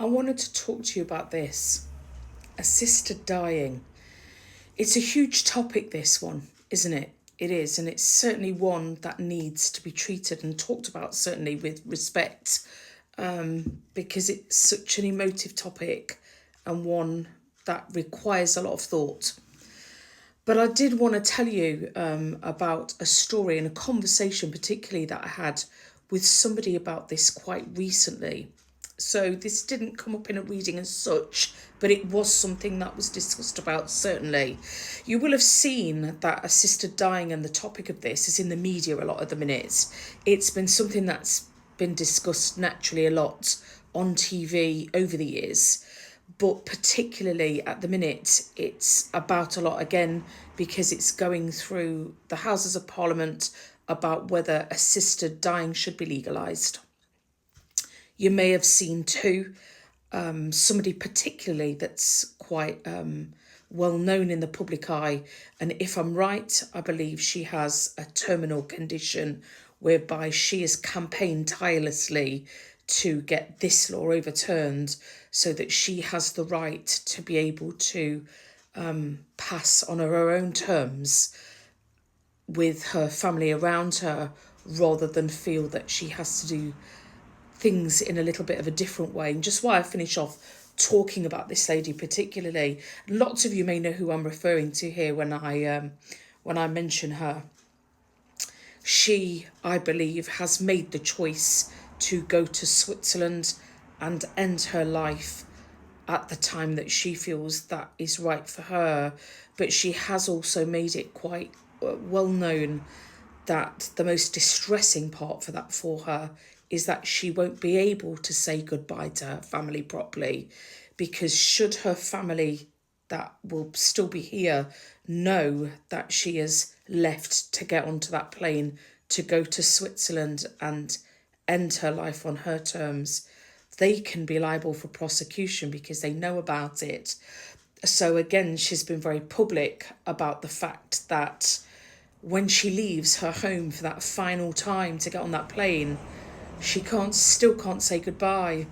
I wanted to talk to you about this assisted dying. It's a huge topic, this one, isn't it? It is, and it's certainly one that needs to be treated and talked about, certainly with respect, because it's such an emotive topic and one that requires a lot of thought. But I did want to tell you about a story and a conversation, particularly that I had with somebody about this quite recently. So this didn't come up in a reading as such, but it was something that was discussed about, certainly. You will have seen that assisted dying and the topic of this is in the media a lot at the minute. It's been something that's been discussed naturally a lot on TV over the years, but particularly at the minute it's about a lot again because it's going through the Houses of Parliament about whether assisted dying should be legalised. You may have seen too somebody particularly that's quite well known in the public eye, and if I'm right, I believe she has a terminal condition whereby she has campaigned tirelessly to get this law overturned so that she has the right to be able to pass on her own terms with her family around her, rather than feel that she has to do things in a little bit of a different way. And just why I finish off talking about this lady particularly, lots of you may know who I'm referring to here when I mention her. She, I believe, has made the choice to go to Switzerland and end her life at the time that she feels that is right for her. But she has also made it quite well known that the most distressing part for her is that she won't be able to say goodbye to her family properly, because should her family that will still be here know that she is left to get onto that plane to go to Switzerland and end her life on her terms, they can be liable for prosecution because they know about it. So again, she's been very public about the fact that when she leaves her home for that final time to get on that plane, she still can't say goodbye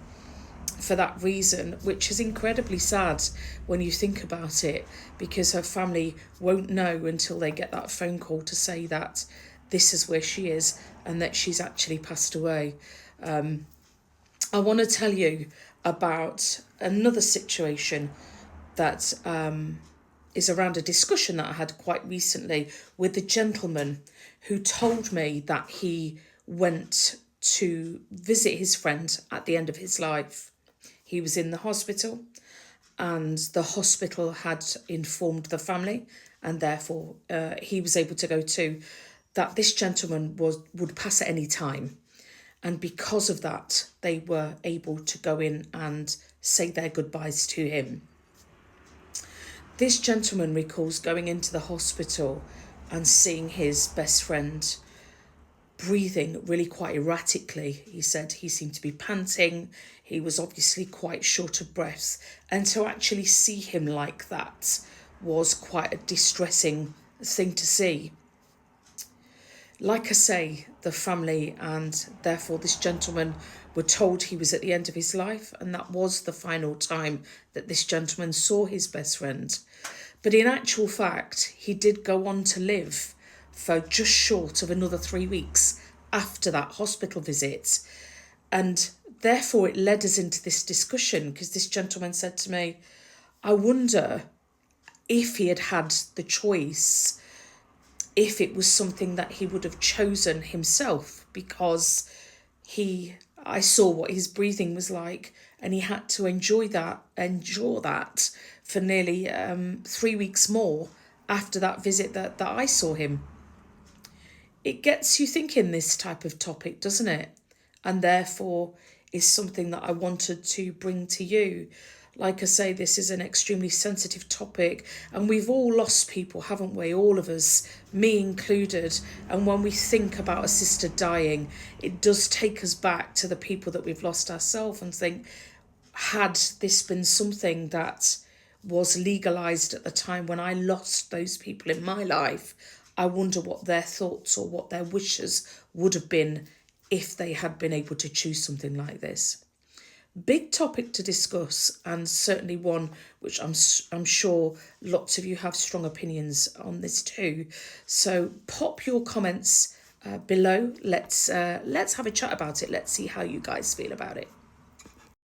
for that reason, which is incredibly sad when you think about it, because her family won't know until they get that phone call to say that this is where she is and that she's actually passed away. I want to tell you about another situation that is around a discussion that I had quite recently with a gentleman who told me that he went to visit his friend at the end of his life. He was in the hospital and the hospital had informed the family, and therefore he was able to go too, that this gentleman would pass at any time. And because of that, they were able to go in and say their goodbyes to him. This gentleman recalls going into the hospital and seeing his best friend breathing really quite erratically. He said he seemed to be panting. He was obviously quite short of breath. And to actually see him like that was quite a distressing thing to see. Like I say, the family and therefore this gentleman were told he was at the end of his life, and that was the final time that this gentleman saw his best friend. But in actual fact, he did go on to live for just short of another 3 weeks after that hospital visit. And therefore it led us into this discussion, because this gentleman said to me, I wonder if he had had the choice, if it was something that he would have chosen himself, because I saw what his breathing was like, and he had to endure that for nearly 3 weeks more after that visit that I saw him. It gets you thinking, this type of topic, doesn't it? And therefore is something that I wanted to bring to you. Like I say, this is an extremely sensitive topic, and we've all lost people, haven't we? All of us, me included. And when we think about assisted dying, it does take us back to the people that we've lost ourselves and think, had this been something that was legalised at the time when I lost those people in my life, I wonder what their thoughts or what their wishes would have been if they had been able to choose something like this. Big topic to discuss, and certainly one which I'm sure lots of you have strong opinions on this too. So pop your comments below. Let's have a chat about it. Let's see how you guys feel about it.